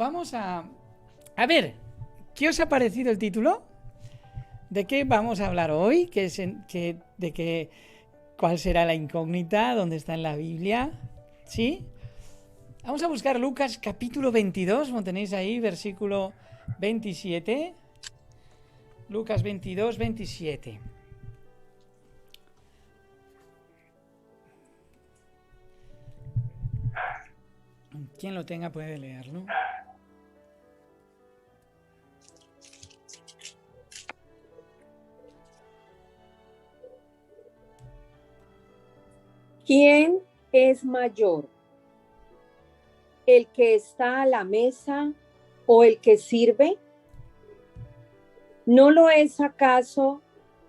vamos a ver, ¿qué os ha parecido el título? ¿De qué vamos a hablar hoy? ¿Cuál será la incógnita? ¿Dónde está en la Biblia? ¿Sí? Vamos a buscar Lucas capítulo 22, como tenéis ahí, versículo 27. Lucas 22, 27. Quien lo tenga puede leerlo. ¿Quién es mayor? ¿El que está a la mesa o el que sirve? ¿No lo es acaso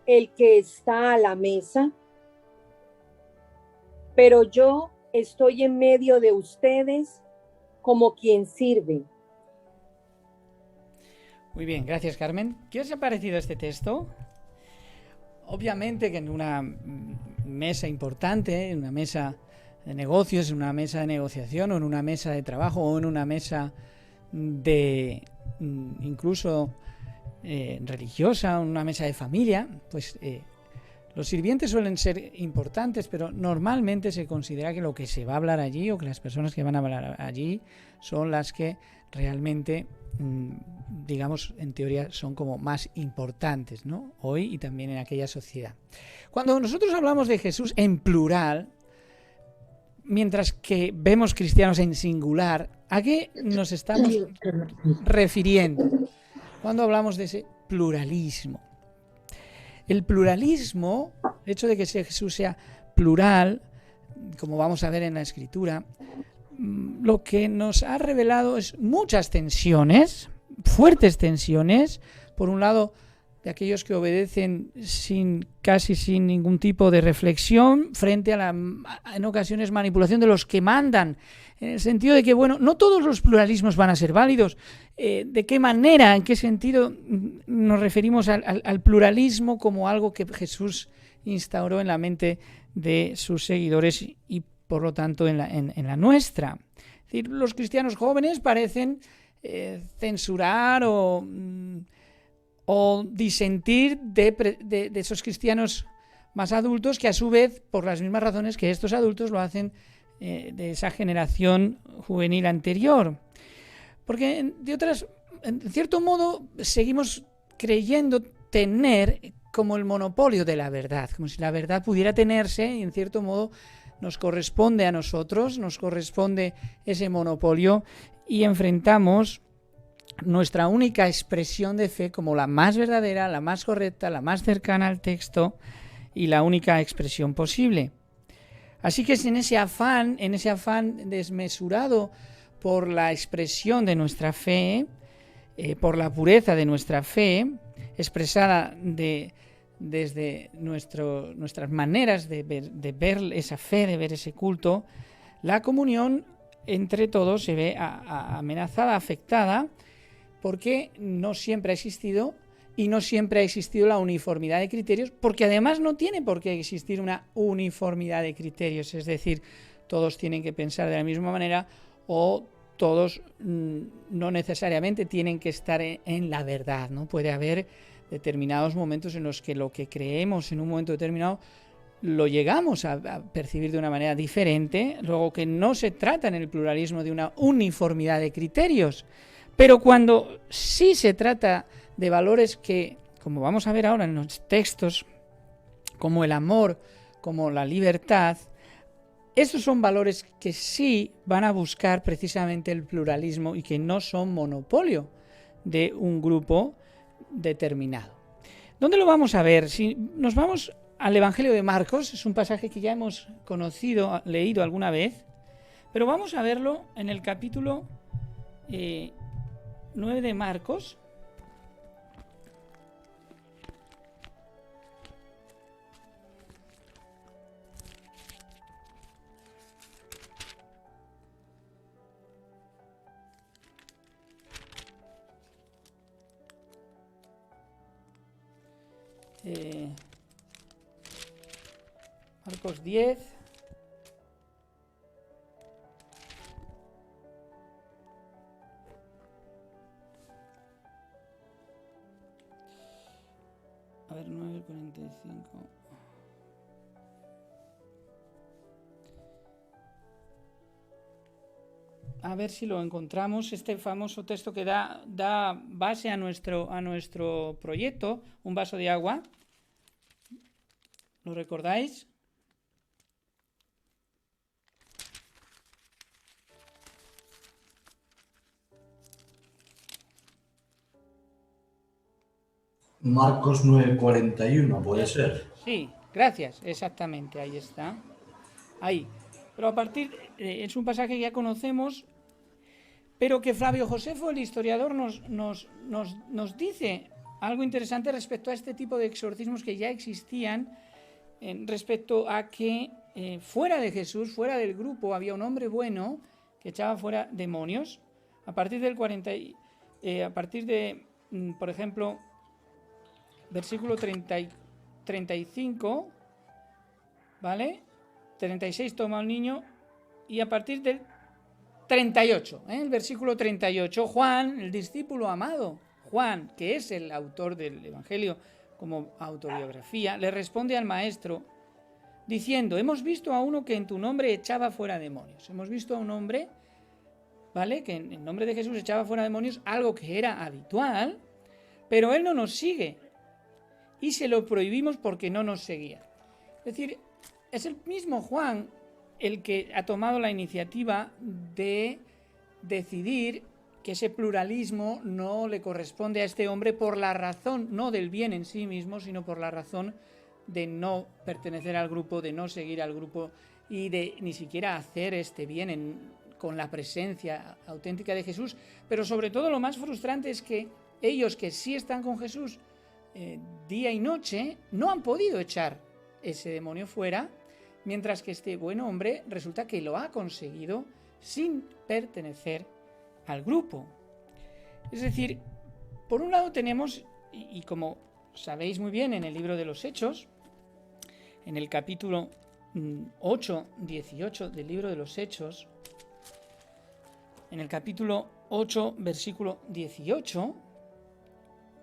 el que está a la mesa? Pero yo estoy en medio de ustedes como quien sirve. Muy bien, gracias, Carmen. ¿Qué os ha parecido este texto? Obviamente que en una mesa importante, en una mesa de negocios, en una mesa de negociación o en una mesa de trabajo o en una mesa de incluso religiosa, una mesa de familia, pues los sirvientes suelen ser importantes, pero normalmente se considera que lo que se va a hablar allí o que las personas que van a hablar allí son las que realmente, digamos, en teoría son como más importantes, ¿no? Hoy y también en aquella sociedad. Cuando nosotros hablamos de Jesús en plural, mientras que vemos cristianos en singular, ¿a qué nos estamos refiriendo cuando hablamos de ese pluralismo? El pluralismo, el hecho de que Jesús sea plural, como vamos a ver en la Escritura, lo que nos ha revelado es muchas tensiones, fuertes tensiones, por un lado de aquellos que obedecen casi sin ningún tipo de reflexión frente a en ocasiones manipulación de los que mandan, en el sentido de que, bueno, no todos los pluralismos van a ser válidos. ¿De qué manera, en qué sentido nos referimos al pluralismo como algo que Jesús instauró en la mente de sus seguidores y por lo tanto en la nuestra? Es decir, los cristianos jóvenes parecen censurar o disentir de esos cristianos más adultos que a su vez, por las mismas razones que estos adultos lo hacen de esa generación juvenil anterior. Porque en cierto modo seguimos creyendo tener como el monopolio de la verdad, como si la verdad pudiera tenerse y en cierto modo nos corresponde a nosotros, nos corresponde ese monopolio y enfrentamos nuestra única expresión de fe como la más verdadera, la más correcta, la más cercana al texto y la única expresión posible. Así que es en ese afán desmesurado por la expresión de nuestra fe, por la pureza de nuestra fe, expresada desde nuestras maneras de ver esa fe, de ver ese culto, la comunión entre todos se ve amenazada, afectada, porque no siempre ha existido y no siempre ha existido la uniformidad de criterios, porque además no tiene por qué existir una uniformidad de criterios, es decir, todos tienen que pensar de la misma manera o todos no necesariamente tienen que estar en la verdad, ¿no? Puede haber determinados momentos en los que lo que creemos en un momento determinado lo llegamos a percibir de una manera diferente, luego que no se trata en el pluralismo de una uniformidad de criterios, pero cuando sí se trata de valores que, como vamos a ver ahora en los textos, como el amor, como la libertad, estos son valores que sí van a buscar precisamente el pluralismo y que no son monopolio de un grupo determinado. ¿Dónde lo vamos a ver? Si nos vamos al Evangelio de Marcos, es un pasaje que ya hemos conocido, leído alguna vez, pero vamos a verlo en el capítulo 9 de Marcos. Marcos 10. a ver si lo encontramos, este famoso texto que da base a nuestro proyecto, Un vaso de agua. ¿Lo recordáis? Marcos 9:41, ¿puede ser? Sí, gracias, exactamente, ahí está. Ahí. Pero a partir, es un pasaje que ya conocemos, pero que Flavio Josefo, el historiador, nos dice algo interesante respecto a este tipo de exorcismos que ya existían, respecto a que fuera de Jesús, fuera del grupo, había un hombre bueno que echaba fuera demonios. A partir del 40, a partir de, por ejemplo, versículo 35, ¿vale? 36 toma al niño, y a partir del 38, el versículo 38, Juan, el discípulo amado, Juan, que es el autor del Evangelio como autobiografía, le responde al maestro diciendo: hemos visto a uno que en tu nombre echaba fuera demonios. Hemos visto a un hombre, ¿vale?, que en el nombre de Jesús echaba fuera demonios, algo que era habitual, pero él no nos sigue y se lo prohibimos porque no nos seguía. Es decir, es el mismo Juan el que ha tomado la iniciativa de decidir que ese pluralismo no le corresponde a este hombre por la razón, no del bien en sí mismo, sino por la razón de no pertenecer al grupo, de no seguir al grupo y de ni siquiera hacer este bien con la presencia auténtica de Jesús. Pero sobre todo lo más frustrante es que ellos que sí están con Jesús día y noche no han podido echar ese demonio fuera, mientras que este buen hombre resulta que lo ha conseguido sin pertenecer al grupo. Es decir, por un lado tenemos, y como sabéis muy bien en el libro de los Hechos, en el capítulo 8, 18 del libro de los Hechos, en el capítulo 8, versículo 18,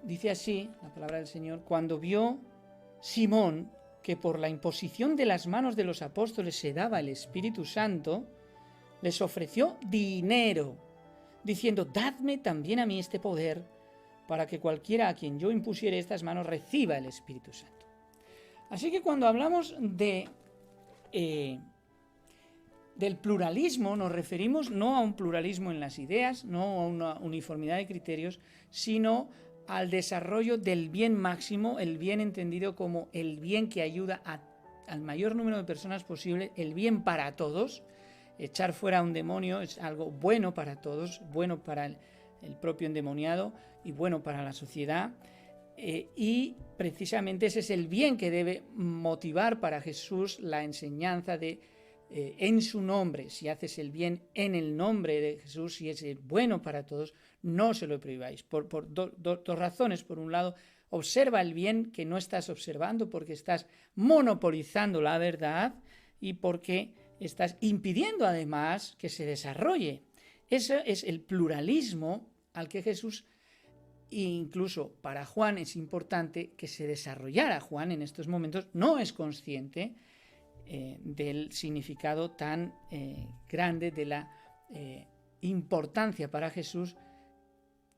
dice así la palabra del Señor: cuando vio Simón que por la imposición de las manos de los apóstoles se daba el Espíritu Santo, les ofreció dinero, diciendo: dadme también a mí este poder, para que cualquiera a quien yo impusiere estas manos reciba el Espíritu Santo. Así que cuando hablamos del pluralismo, nos referimos no a un pluralismo en las ideas, no a una uniformidad de criterios, sino al desarrollo del bien máximo, el bien entendido como el bien que ayuda al mayor número de personas posible, el bien para todos. Echar fuera un demonio es algo bueno para todos, bueno para el propio endemoniado y bueno para la sociedad. Y precisamente ese es el bien que debe motivar para Jesús la enseñanza de en su nombre. Si haces el bien en el nombre de Jesús, si es bueno para todos, no se lo prohibáis. Por dos razones. Por un lado, observa el bien que no estás observando porque estás monopolizando la verdad y porque estás impidiendo además que se desarrolle. Ese es el pluralismo al que Jesús, incluso para Juan es importante que se desarrollara. Juan en estos momentos no es consciente del significado tan grande, de la importancia para Jesús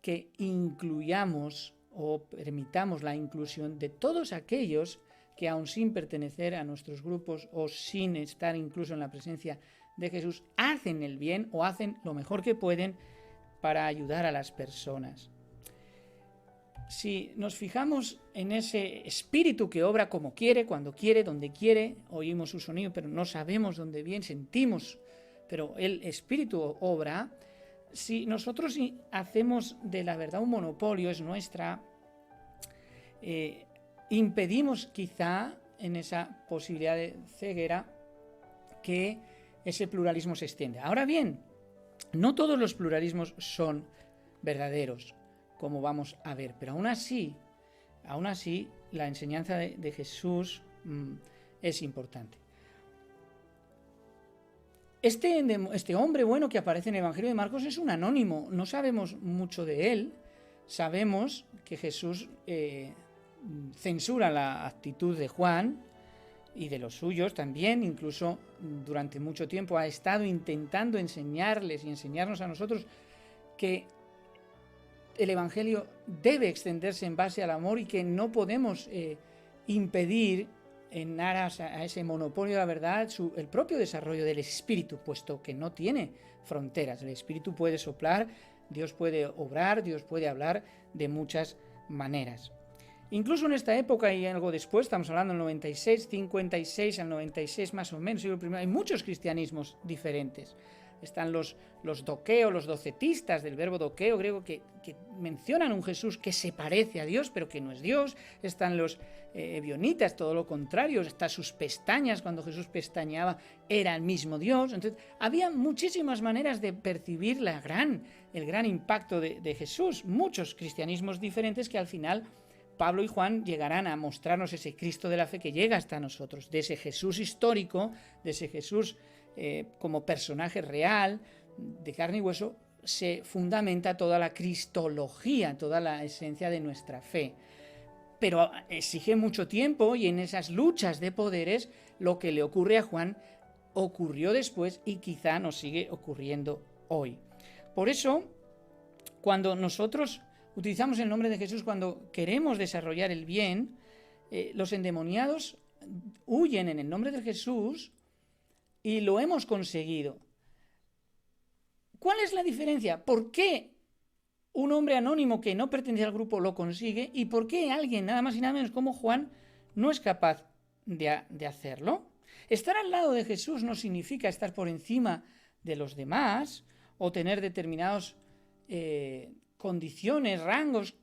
que incluyamos o permitamos la inclusión de todos aquellos que, aun sin pertenecer a nuestros grupos o sin estar incluso en la presencia de Jesús, hacen el bien o hacen lo mejor que pueden para ayudar a las personas. Si nos fijamos en ese espíritu que obra como quiere, cuando quiere, donde quiere, oímos su sonido pero no sabemos dónde viene, sentimos, pero el espíritu obra. Si nosotros hacemos de la verdad un monopolio, es nuestra, impedimos quizá en esa posibilidad de ceguera que ese pluralismo se extienda. Ahora bien, no todos los pluralismos son verdaderos, como vamos a ver, pero aún así la enseñanza de Jesús es importante. Este hombre bueno que aparece en el Evangelio de Marcos es un anónimo, no sabemos mucho de él. Sabemos que Jesús censura la actitud de Juan y de los suyos también, incluso durante mucho tiempo ha estado intentando enseñarles y enseñarnos a nosotros que el Evangelio debe extenderse en base al amor y que no podemos impedir en aras a ese monopolio de la verdad el propio desarrollo del Espíritu, puesto que no tiene fronteras. El Espíritu puede soplar, Dios puede obrar, Dios puede hablar de muchas maneras. Incluso en esta época y algo después, estamos hablando del 96, 56 al 96 más o menos, hay muchos cristianismos diferentes. Están los doqueos, los docetistas del verbo doqueo griego que mencionan un Jesús que se parece a Dios, pero que no es Dios. Están los ebionitas, todo lo contrario. Están sus pestañas, cuando Jesús pestañeaba era el mismo Dios. Entonces, había muchísimas maneras de percibir el gran impacto de Jesús. Muchos cristianismos diferentes que al final Pablo y Juan llegarán a mostrarnos ese Cristo de la fe que llega hasta nosotros, de ese Jesús histórico, de ese Jesús como personaje real, de carne y hueso, se fundamenta toda la cristología, toda la esencia de nuestra fe. Pero exige mucho tiempo y en esas luchas de poderes lo que le ocurre a Juan ocurrió después y quizá nos sigue ocurriendo hoy. Por eso, cuando nosotros utilizamos el nombre de Jesús, cuando queremos desarrollar el bien, los endemoniados huyen en el nombre de Jesús y lo hemos conseguido. ¿Cuál es la diferencia? ¿Por qué un hombre anónimo que no pertenece al grupo lo consigue y por qué alguien nada más y nada menos como Juan no es capaz de hacerlo? Estar al lado de Jesús no significa estar por encima de los demás o tener determinados condiciones, rangos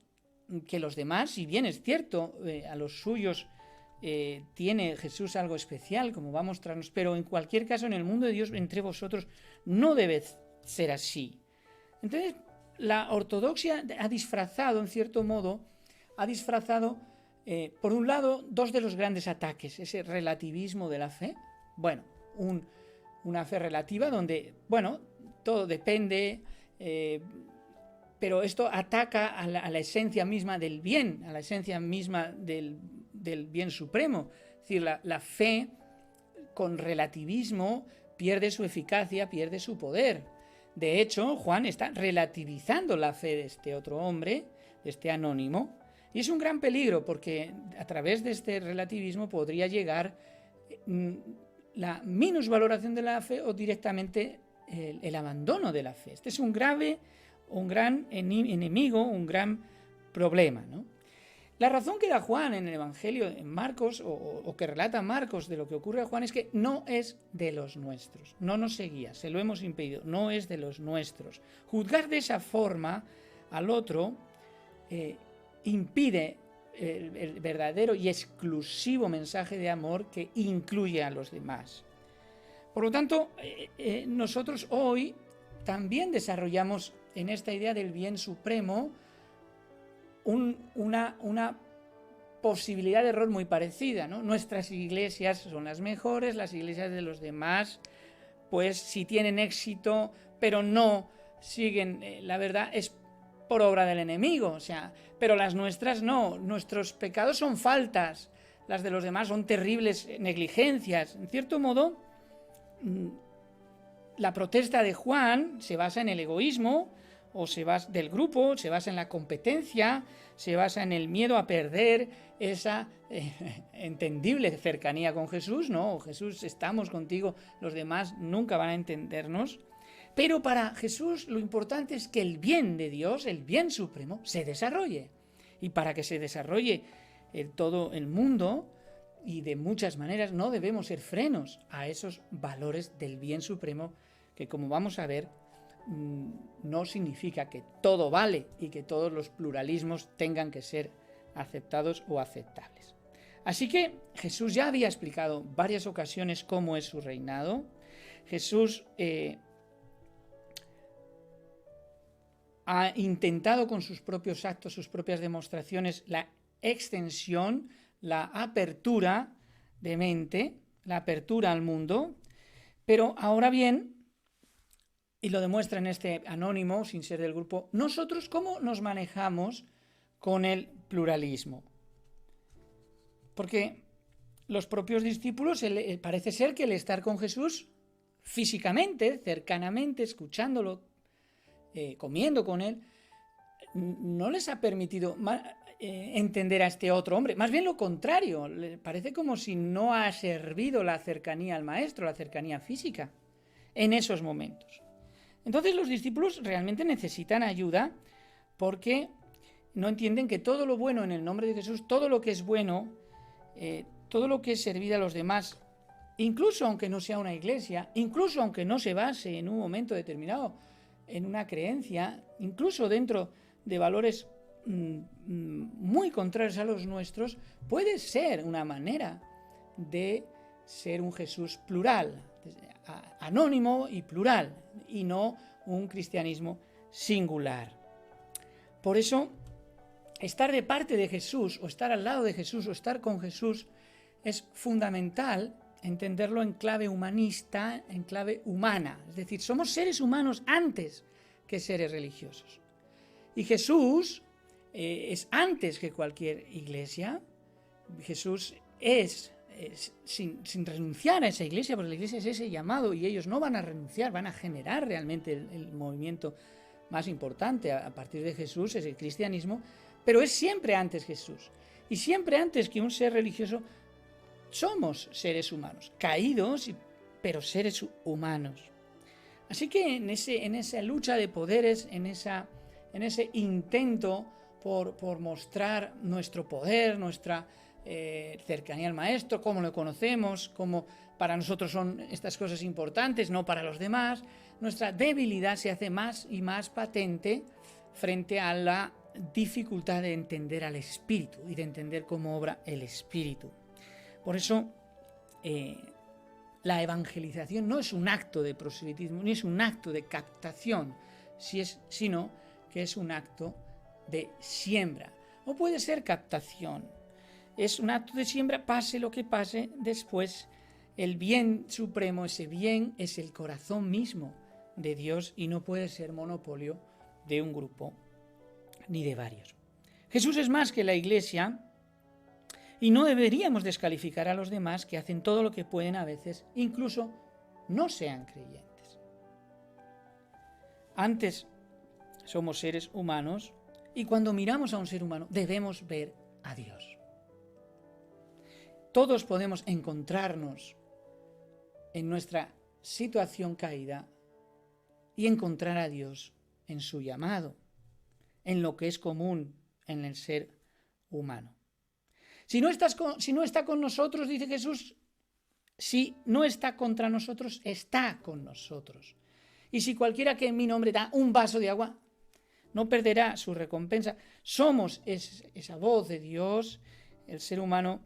que los demás, si bien es cierto, a los suyos tiene Jesús algo especial, como va a mostrarnos, pero en cualquier caso en el mundo de Dios entre vosotros no debe ser así. Entonces la ortodoxia ha disfrazado, en cierto modo, por un lado, dos de los grandes ataques, ese relativismo de la fe, una fe relativa donde, todo depende, pero esto ataca a la esencia misma del bien, a la esencia misma del bien supremo. Es decir, la fe con relativismo pierde su eficacia, pierde su poder. De hecho, Juan está relativizando la fe de este otro hombre, de este anónimo, y es un gran peligro porque a través de este relativismo podría llegar la minusvaloración de la fe o directamente el abandono de la fe. Este es un gran enemigo, un gran problema, ¿no? La razón que da Juan en el Evangelio, en Marcos, o que relata Marcos de lo que ocurre a Juan, es que no es de los nuestros, no nos seguía, se lo hemos impedido, no es de los nuestros. Juzgar de esa forma al otro impide el verdadero y exclusivo mensaje de amor que incluye a los demás. Por lo tanto, nosotros hoy también desarrollamos en esta idea del bien supremo una posibilidad de error muy parecida, ¿no? Nuestras iglesias son las mejores, las iglesias de los demás, pues si tienen éxito, pero no siguen la verdad, es por obra del enemigo, pero las nuestras no, nuestros pecados son faltas, las de los demás son terribles negligencias. En cierto modo, la protesta de Juan se basa en el egoísmo, o se basa del grupo, se basa en la competencia, se basa en el miedo a perder esa entendible cercanía con Jesús. No, Jesús, estamos contigo, los demás nunca van a entendernos. Pero para Jesús lo importante es que el bien de Dios, el bien supremo, se desarrolle. Y para que se desarrolle todo el mundo, y de muchas maneras, no debemos ser frenos a esos valores del bien supremo que, como vamos a ver, no significa que todo vale y que todos los pluralismos tengan que ser aceptados o aceptables. Así que Jesús ya había explicado varias ocasiones cómo es su reinado. Jesús ha intentado con sus propios actos, sus propias demostraciones, la extensión, la apertura de mente, la apertura al mundo, pero ahora bien, y lo demuestra en este anónimo, sin ser del grupo, nosotros cómo nos manejamos con el pluralismo. Porque los propios discípulos, parece ser que el estar con Jesús físicamente, cercanamente, escuchándolo, comiendo con él, no les ha permitido entender a este otro hombre. Más bien lo contrario, le parece como si no ha servido la cercanía al maestro, la cercanía física, en esos momentos. Entonces los discípulos realmente necesitan ayuda porque no entienden que todo lo bueno en el nombre de Jesús, todo lo que es bueno, todo lo que es servir a los demás, incluso aunque no sea una iglesia, incluso aunque no se base en un momento determinado en una creencia, incluso dentro de valores muy contrarios a los nuestros, puede ser una manera de ser un Jesús plural, anónimo y plural, y no un cristianismo singular. Por eso, estar de parte de Jesús, o estar al lado de Jesús, o estar con Jesús, es fundamental entenderlo en clave humanista, en clave humana. Es decir, somos seres humanos antes que seres religiosos. Y Jesús es antes que cualquier iglesia. Jesús es sin renunciar a esa iglesia, porque la iglesia es ese llamado y ellos no van a renunciar, van a generar realmente el movimiento más importante a partir de Jesús, es el cristianismo, pero es siempre antes Jesús. Y siempre antes que un ser religioso somos seres humanos, caídos, pero seres humanos. Así que en esa lucha de poderes, en ese intento por mostrar nuestro poder, nuestra cercanía al maestro, cómo lo conocemos, cómo para nosotros son estas cosas importantes, no para los demás, nuestra debilidad se hace más y más patente frente a la dificultad de entender al Espíritu y de entender cómo obra el Espíritu. Por eso la evangelización no es un acto de proselitismo, ni es un acto de captación, sino que es un acto de siembra. O puede ser captación. Es un acto de siembra, pase lo que pase, después el bien supremo, ese bien es el corazón mismo de Dios y no puede ser monopolio de un grupo ni de varios. Jesús es más que la iglesia y no deberíamos descalificar a los demás que hacen todo lo que pueden a veces, incluso no sean creyentes. Antes somos seres humanos y cuando miramos a un ser humano debemos ver a Dios. Todos podemos encontrarnos en nuestra situación caída y encontrar a Dios en su llamado, en lo que es común en el ser humano. Si no está con nosotros, dice Jesús, si no está contra nosotros, está con nosotros. Y si cualquiera que en mi nombre da un vaso de agua, no perderá su recompensa. Somos esa voz de Dios, el ser humano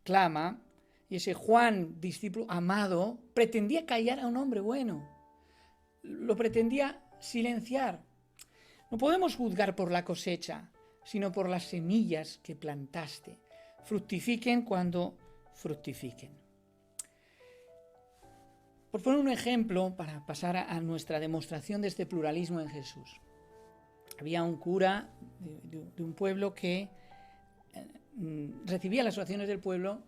clama, y ese Juan, discípulo amado, pretendía callar a un hombre bueno, lo pretendía silenciar. No podemos juzgar por la cosecha, sino por las semillas que plantaste. Fructifiquen cuando fructifiquen. Por poner un ejemplo, para pasar a nuestra demostración de este pluralismo en Jesús. Había un cura de un pueblo que recibía las oraciones del pueblo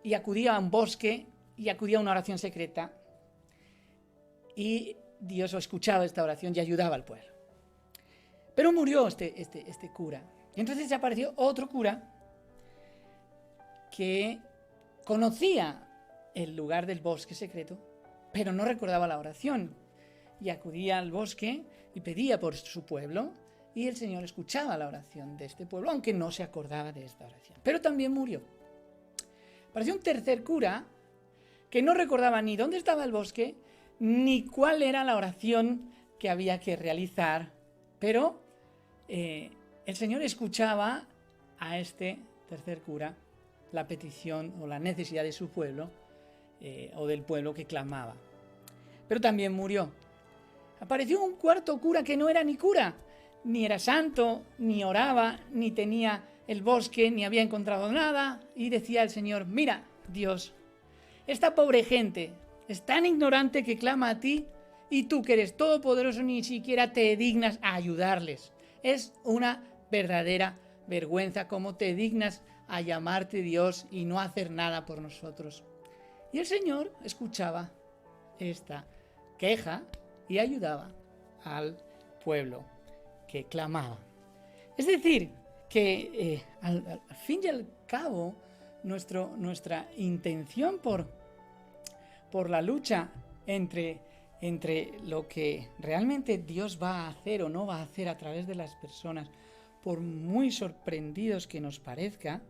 y acudía a un bosque y acudía a una oración secreta. Y Dios escuchaba esta oración y ayudaba al pueblo. Pero murió este cura. Y entonces apareció otro cura que conocía el lugar del bosque secreto, pero no recordaba la oración. Y acudía al bosque y pedía por su pueblo, y el Señor escuchaba la oración de este pueblo, aunque no se acordaba de esta oración. Pero también murió. Apareció un tercer cura que no recordaba ni dónde estaba el bosque, ni cuál era la oración que había que realizar, pero el Señor escuchaba a este tercer cura la petición o la necesidad de su pueblo o del pueblo que clamaba. Pero también murió. Apareció un cuarto cura que no era ni cura, ni era santo, ni oraba, ni tenía el bosque, ni había encontrado nada, y decía el Señor: mira, Dios, esta pobre gente es tan ignorante que clama a ti, y tú, que eres todopoderoso, ni siquiera te dignas a ayudarles. Es una verdadera vergüenza cómo te dignas a llamarte Dios y no hacer nada por nosotros? Y el Señor escuchaba esta queja y ayudaba al pueblo que clamaba. Es decir, que al fin y al cabo, nuestra intención por la lucha entre lo que realmente Dios va a hacer o no va a hacer a través de las personas, por muy sorprendidos que nos parezca,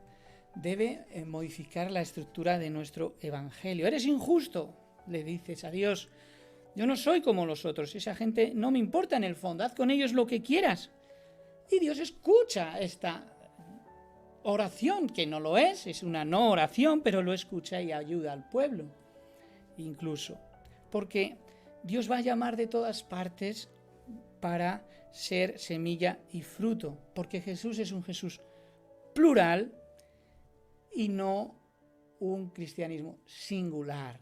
debe modificar la estructura de nuestro evangelio. Eres injusto, le dices a Dios. Yo no soy como los otros, esa gente no me importa en el fondo, haz con ellos lo que quieras. Y Dios escucha esta oración, que no lo es una no oración, pero lo escucha y ayuda al pueblo, incluso. Porque Dios va a llamar de todas partes para ser semilla y fruto, porque Jesús es un Jesús plural y no un cristianismo singular.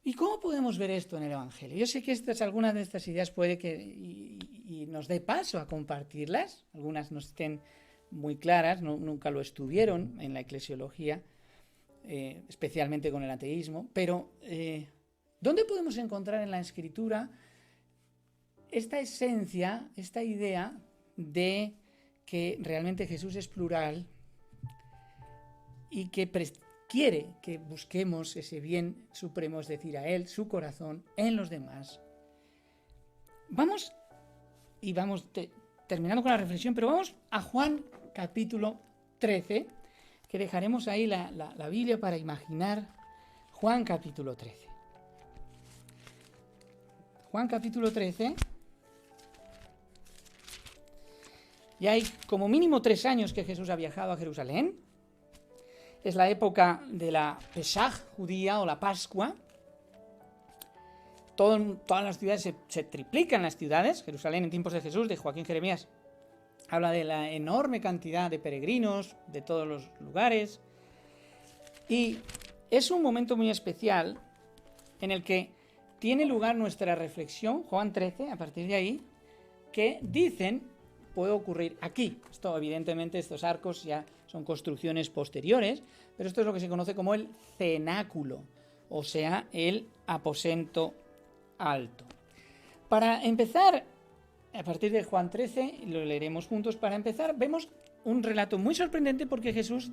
¿Y cómo podemos ver esto en el Evangelio? Yo sé que algunas de estas ideas puede que y nos dé paso a compartirlas, algunas no estén muy claras, nunca lo estuvieron en la eclesiología, especialmente con el ateísmo, pero ¿dónde podemos encontrar en la Escritura esta esencia, esta idea de que realmente Jesús es plural y que quiere que busquemos ese bien supremo, es decir, a Él, su corazón, en los demás? Vamos terminando con la reflexión, pero vamos a Juan capítulo 13, que dejaremos ahí la Biblia para imaginar Juan capítulo 13. Juan capítulo 13. Y hay como mínimo 3 años que Jesús ha viajado a Jerusalén. Es la época de la Pesaj judía o la Pascua. Todas las ciudades se triplican las ciudades. Jerusalén en tiempos de Jesús, de Joaquín Jeremías, habla de la enorme cantidad de peregrinos de todos los lugares. Y es un momento muy especial en el que tiene lugar nuestra reflexión, Juan 13, a partir de ahí, que dicen puede ocurrir aquí. Esto, evidentemente, estos arcos ya son construcciones posteriores, pero esto es lo que se conoce como el cenáculo, o sea, el aposento alto. Para empezar, a partir de Juan 13, lo leeremos juntos, para empezar, vemos un relato muy sorprendente porque Jesús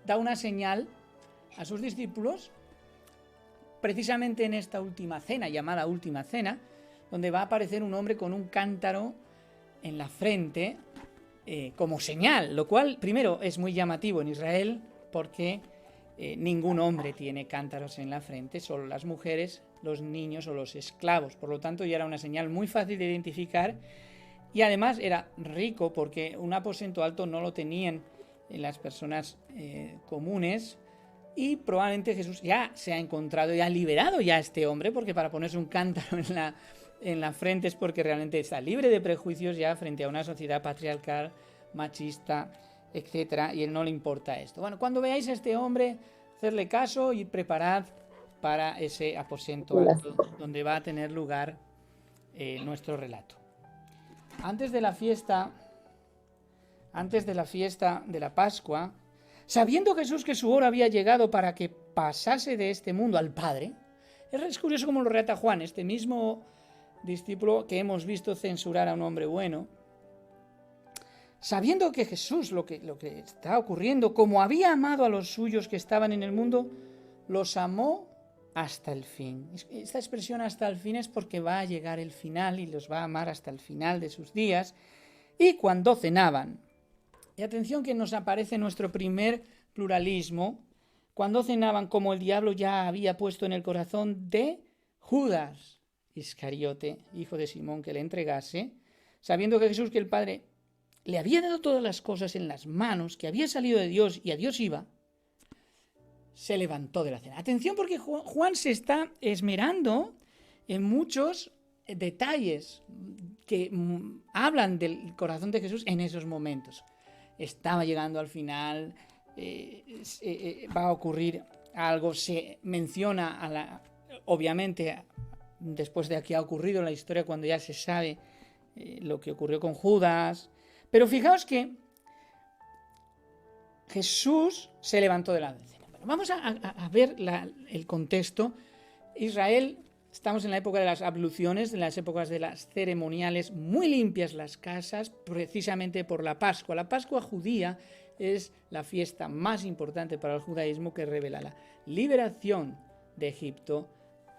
da una señal a sus discípulos, precisamente en esta última cena, llamada última cena, donde va a aparecer un hombre con un cántaro en la frente como señal, lo cual primero es muy llamativo en Israel porque ningún hombre tiene cántaros en la frente, solo las mujeres, los niños o los esclavos. Por lo tanto, ya era una señal muy fácil de identificar y además era rico porque un aposento alto no lo tenían las personas comunes y probablemente Jesús ya se ha encontrado y ha liberado ya a este hombre, porque para ponerse un cántaro en la frente es porque realmente está libre de prejuicios ya frente a una sociedad patriarcal, machista, etcétera, y él no le importa esto. Bueno, cuando veáis a este hombre, hacerle caso y preparad para ese aposento alto donde va a tener lugar nuestro relato. Antes de la fiesta de la Pascua, sabiendo Jesús que su hora había llegado para que pasase de este mundo al Padre, es curioso cómo lo relata Juan, este mismo discípulo que hemos visto censurar a un hombre bueno, sabiendo que Jesús, lo que está ocurriendo, como había amado a los suyos que estaban en el mundo, los amó hasta el fin. Esta expresión hasta el fin es porque va a llegar el final y los va a amar hasta el final de sus días. Y cuando cenaban, y atención que nos aparece nuestro primer pluralismo, cuando cenaban, como el diablo ya había puesto en el corazón de Judas Iscariote, hijo de Simón, que le entregase, sabiendo que Jesús, que el Padre le había dado todas las cosas en las manos, que había salido de Dios y a Dios iba, se levantó de la cena. Atención porque Juan se está esmerando en muchos detalles que hablan del corazón de Jesús en esos momentos. Estaba llegando al final, va a ocurrir algo, se menciona obviamente después de que ha ocurrido la historia, cuando ya se sabe lo que ocurrió con Judas. Pero fijaos que Jesús se levantó de la cena. Bueno, vamos a ver el contexto. Israel, estamos en la época de las abluciones, en las épocas de las ceremoniales, muy limpias las casas, precisamente por la Pascua. La Pascua judía es la fiesta más importante para el judaísmo, que revela la liberación de Egipto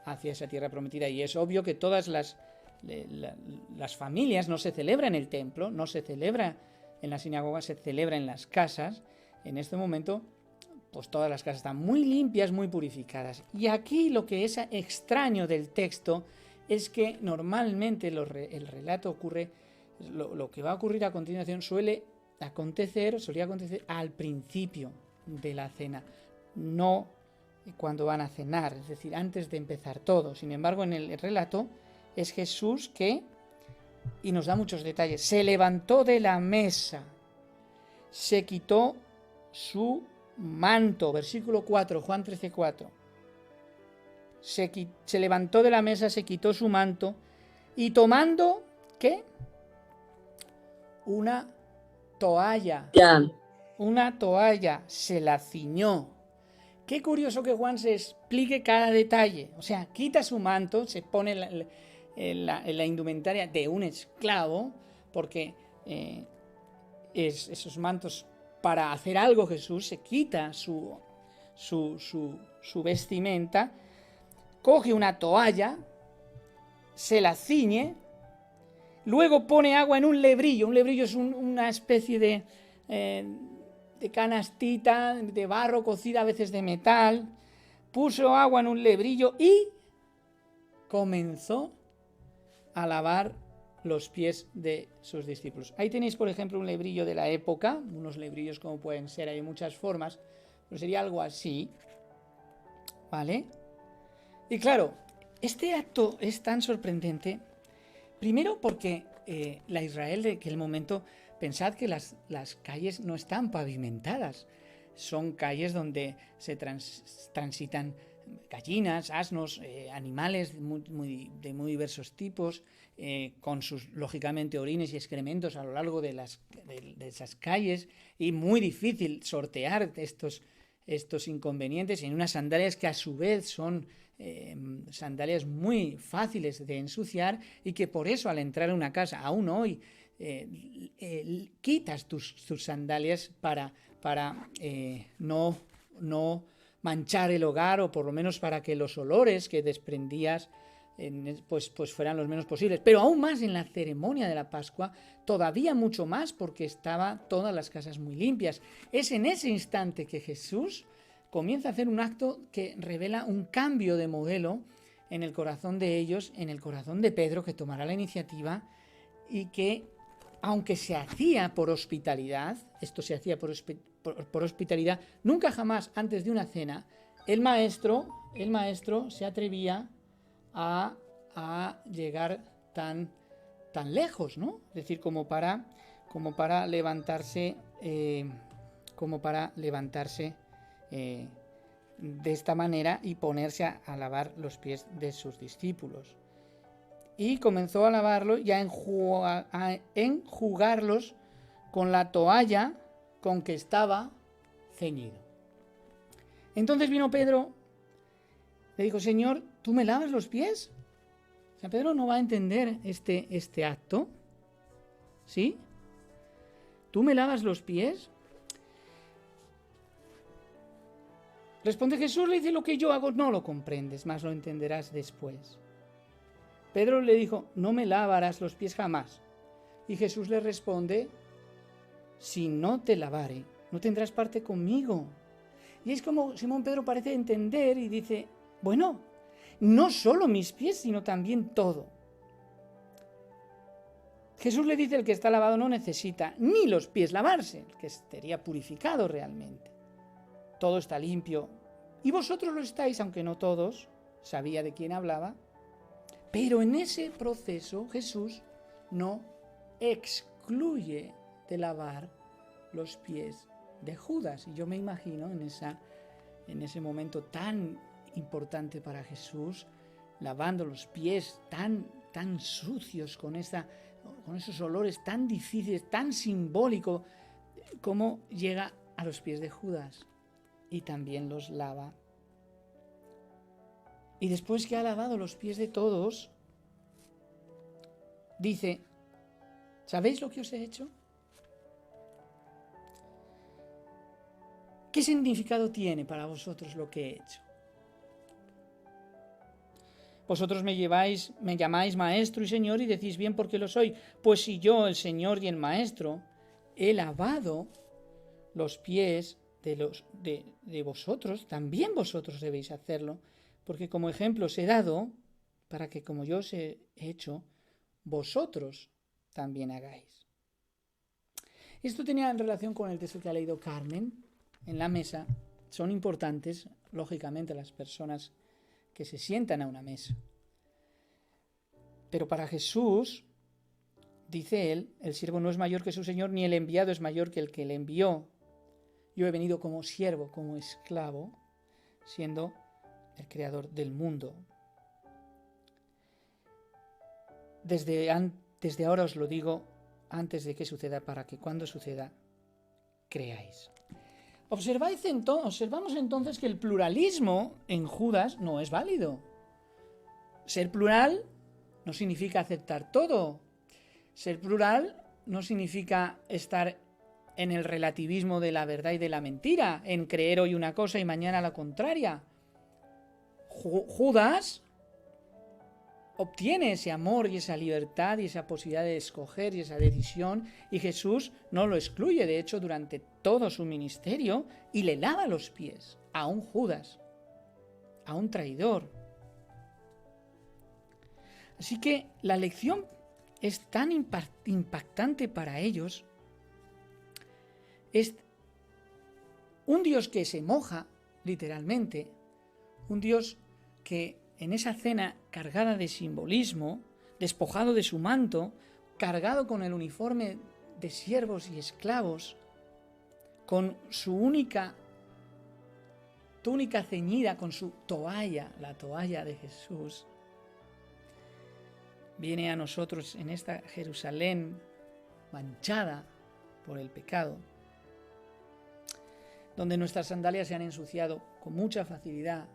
hacia esa tierra prometida. Y es obvio que todas las familias no se celebran en el templo, no se celebra en la sinagoga, se celebra en las casas. En este momento, pues todas las casas están muy limpias, muy purificadas. Y aquí lo que es extraño del texto es que normalmente el relato ocurre, lo que va a ocurrir a continuación solía acontecer al principio de la cena, no cuando van a cenar, es decir, antes de empezar todo. Sin embargo, en el relato es Jesús que, y nos da muchos detalles, se levantó de la mesa, se quitó su manto, versículo 4, Juan 13:4. Se levantó de la mesa, se quitó su manto y tomando, ¿qué? Una toalla. Una toalla, se la ciñó. Qué curioso que Juan se explique cada detalle. O sea, quita su manto, se pone la indumentaria de un esclavo, porque esos mantos, para hacer algo Jesús, se quita su vestimenta, coge una toalla, se la ciñe, luego pone agua en un lebrillo. Un lebrillo es una especie de canastita de barro cocida, a veces de metal. Puso agua en un lebrillo y comenzó a lavar los pies de sus discípulos. Ahí tenéis, por ejemplo, un lebrillo de la época. Unos lebrillos como pueden ser, hay muchas formas, pero sería algo así, ¿vale? Y claro, este acto es tan sorprendente, primero porque la Israel de aquel momento, pensad que las calles no están pavimentadas, son calles donde se transitan gallinas, asnos, animales de muy diversos tipos, con sus, lógicamente, orines y excrementos a lo largo de esas calles, y muy difícil sortear estos inconvenientes en unas sandalias que a su vez son sandalias muy fáciles de ensuciar, y que por eso al entrar a una casa, aún hoy, quitas tus sandalias para no manchar el hogar, o por lo menos para que los olores que desprendías pues fueran los menos posibles. Pero aún más en la ceremonia de la Pascua, todavía mucho más, porque estaban todas las casas muy limpias. Es en ese instante que Jesús comienza a hacer un acto que revela un cambio de modelo en el corazón de ellos, en el corazón de Pedro, que tomará la iniciativa, y que, aunque se hacía por hospitalidad, esto se hacía por hospitalidad, nunca jamás antes de una cena el maestro se atrevía a llegar tan lejos, ¿no? Es decir, como para levantarse de esta manera y ponerse a lavar los pies de sus discípulos. Y comenzó a lavarlos y a enjugarlos con la toalla con que estaba ceñido. Entonces vino Pedro, le dijo: Señor, ¿tú me lavas los pies? O sea, Pedro no va a entender este acto, ¿sí? ¿Tú me lavas los pies? Responde Jesús, le dice: lo que yo hago no lo comprendes, mas lo entenderás después. Pedro le dijo: no me lavarás los pies jamás. Y Jesús le responde: si no te lavare, no tendrás parte conmigo. Y es como Simón Pedro parece entender y dice: bueno, no solo mis pies, sino también todo. Jesús le dice: el que está lavado no necesita ni los pies lavarse, el que estaría purificado realmente. Todo está limpio. Y vosotros lo estáis, aunque no todos. Sabía de quién hablaba. Pero en ese proceso Jesús no excluye de lavar los pies de Judas. Y yo me imagino en ese momento tan importante para Jesús, lavando los pies tan sucios, con esos olores tan difíciles, tan simbólico, cómo llega a los pies de Judas y también los lava. Y después que ha lavado los pies de todos, dice, ¿sabéis lo que os he hecho? ¿Qué significado tiene para vosotros lo que he hecho? Vosotros me llamáis maestro y señor y decís bien porque lo soy. Pues si yo, el Señor y el maestro, he lavado los pies de vosotros, también vosotros debéis hacerlo, porque como ejemplo os he dado, para que como yo os he hecho, vosotros también hagáis. Esto tenía en relación con el texto que ha leído Carmen en la mesa. Son importantes, lógicamente, las personas que se sientan a una mesa. Pero para Jesús, dice él, el siervo no es mayor que su Señor, ni el enviado es mayor que el que le envió. Yo he venido como siervo, como esclavo, siendo el creador del mundo. Desde ahora os lo digo, antes de que suceda, para que cuando suceda, creáis. Observamos entonces que el pluralismo en Judas no es válido. Ser plural no significa aceptar todo. Ser plural no significa estar en el relativismo de la verdad y de la mentira, en creer hoy una cosa y mañana la contraria. Judas obtiene ese amor y esa libertad y esa posibilidad de escoger y esa decisión, y Jesús no lo excluye, de hecho, durante todo su ministerio, y le lava los pies a un Judas, a un traidor. Así que la lección es tan impactante para ellos. Es un Dios que se moja, literalmente, un Dios que en esa cena cargada de simbolismo, despojado de su manto, cargado con el uniforme de siervos y esclavos, con su única túnica ceñida, con su toalla, la toalla de Jesús, viene a nosotros en esta Jerusalén manchada por el pecado, donde nuestras sandalias se han ensuciado con mucha facilidad,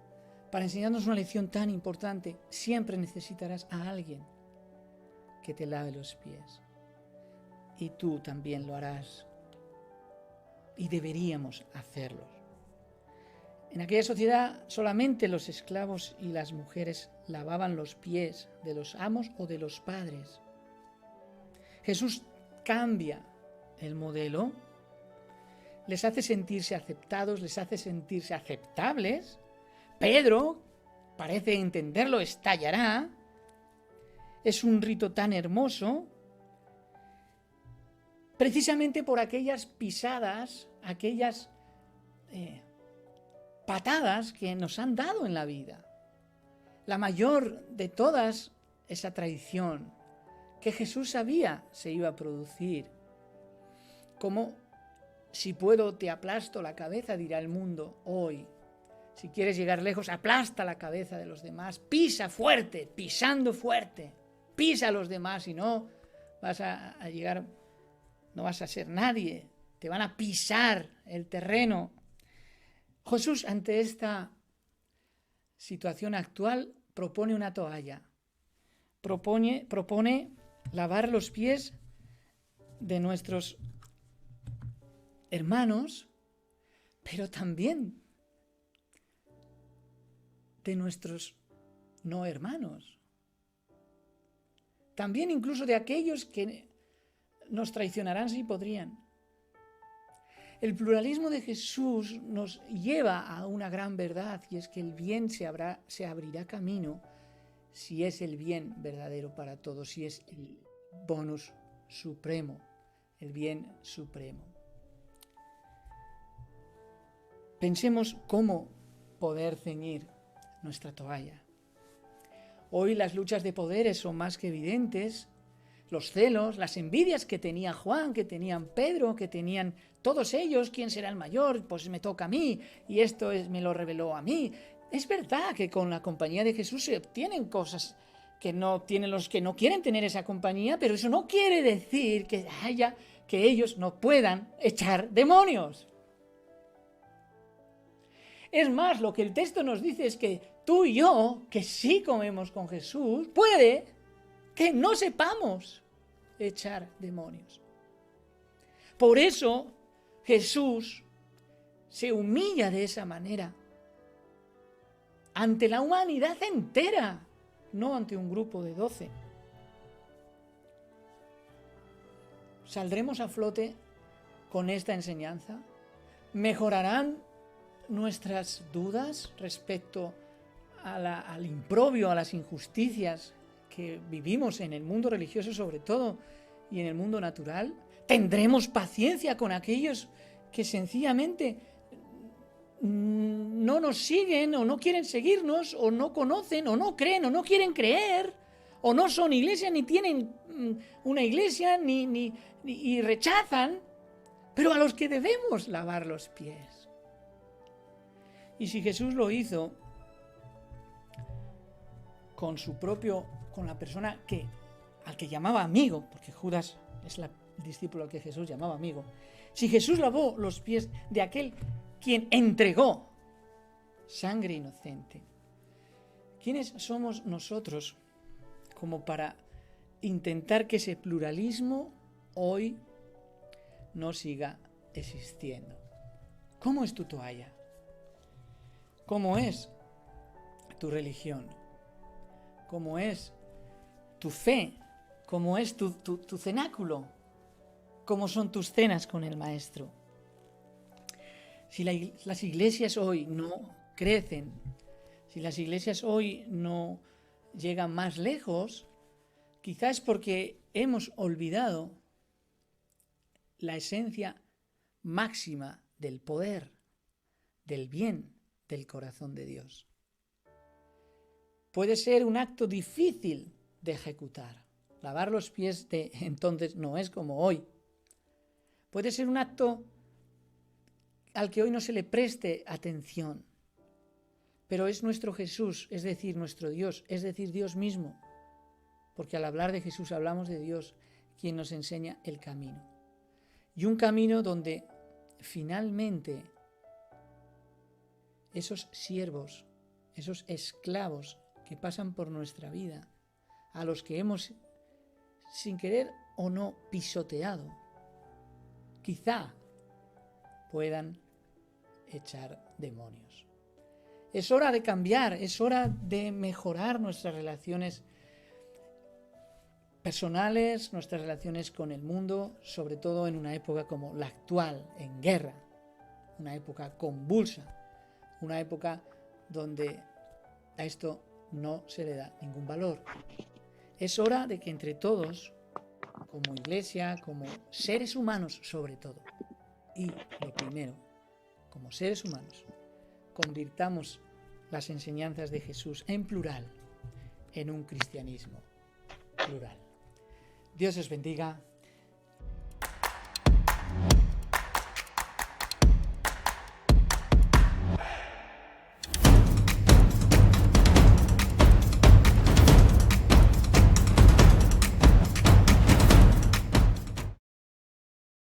para enseñarnos una lección tan importante. Siempre necesitarás a alguien que te lave los pies. Y tú también lo harás. Y deberíamos hacerlo. En aquella sociedad solamente los esclavos y las mujeres lavaban los pies de los amos o de los padres. Jesús cambia el modelo, les hace sentirse aceptados, les hace sentirse aceptables. Pedro parece entenderlo, estallará. Es un rito tan hermoso, precisamente por aquellas pisadas, aquellas patadas que nos han dado en la vida. La mayor de todas, esa traición que Jesús sabía se iba a producir. Como si puedo te aplasto la cabeza, dirá el mundo hoy. Si quieres llegar lejos, aplasta la cabeza de los demás, pisa fuerte, pisando fuerte, pisa a los demás y no vas a llegar, no vas a ser nadie, te van a pisar el terreno. Jesús, ante esta situación actual, propone una toalla, propone lavar los pies de nuestros hermanos, pero también de nuestros no hermanos. También incluso de aquellos que nos traicionarán si podrían. El pluralismo de Jesús nos lleva a una gran verdad, y es que el bien se abrirá camino si es el bien verdadero para todos, si es el bonus supremo, el bien supremo. Pensemos cómo poder ceñir nuestra toalla. Hoy las luchas de poderes son más que evidentes. Los celos, las envidias que tenía Juan, que tenían Pedro, que tenían todos ellos, ¿quién será el mayor? Pues me toca a mí, y esto me lo reveló a mí. Es verdad que con la compañía de Jesús se obtienen cosas que no tienen los que no quieren tener esa compañía, pero eso no quiere decir que ellos no puedan echar demonios. Es más, lo que el texto nos dice es que tú y yo, que sí comemos con Jesús, puede que no sepamos echar demonios. Por eso Jesús se humilla de esa manera ante la humanidad entera, no ante un grupo de 12. ¿Saldremos a flote con esta enseñanza? ¿Mejorarán nuestras dudas respecto al improbio, a las injusticias que vivimos en el mundo religioso sobre todo y en el mundo natural? ¿Tendremos paciencia con aquellos que sencillamente no nos siguen o no quieren seguirnos o no conocen o no creen o no quieren creer o no son iglesia ni tienen una iglesia y rechazan, pero a los que debemos lavar los pies? Y si Jesús lo hizo con la persona al que llamaba amigo, porque Judas es el discípulo al que Jesús llamaba amigo, si Jesús lavó los pies de aquel quien entregó sangre inocente, ¿quiénes somos nosotros como para intentar que ese pluralismo hoy no siga existiendo? ¿Cómo es tu toalla? ¿Cómo es tu religión? ¿Cómo es tu fe? ¿Cómo es tu cenáculo? ¿Cómo son tus cenas con el Maestro? Si las iglesias hoy no crecen, si las iglesias hoy no llegan más lejos, quizás es porque hemos olvidado la esencia máxima del poder, del bien del corazón de Dios. Puede ser un acto difícil de ejecutar. Lavar los pies de entonces no es como hoy. Puede ser un acto al que hoy no se le preste atención. Pero es nuestro Jesús, es decir, nuestro Dios, es decir, Dios mismo. Porque al hablar de Jesús hablamos de Dios, quien nos enseña el camino. Y un camino donde finalmente esos siervos, esos esclavos que pasan por nuestra vida, a los que hemos, sin querer o no, pisoteado, quizá puedan echar demonios. Es hora de cambiar, es hora de mejorar nuestras relaciones personales, nuestras relaciones con el mundo, sobre todo en una época como la actual, en guerra, una época convulsa, una época donde a esto no se le da ningún valor. Es hora de que entre todos, como iglesia, como seres humanos sobre todo, y lo primero, como seres humanos, convirtamos las enseñanzas de Jesús en plural, en un cristianismo plural. Dios os bendiga.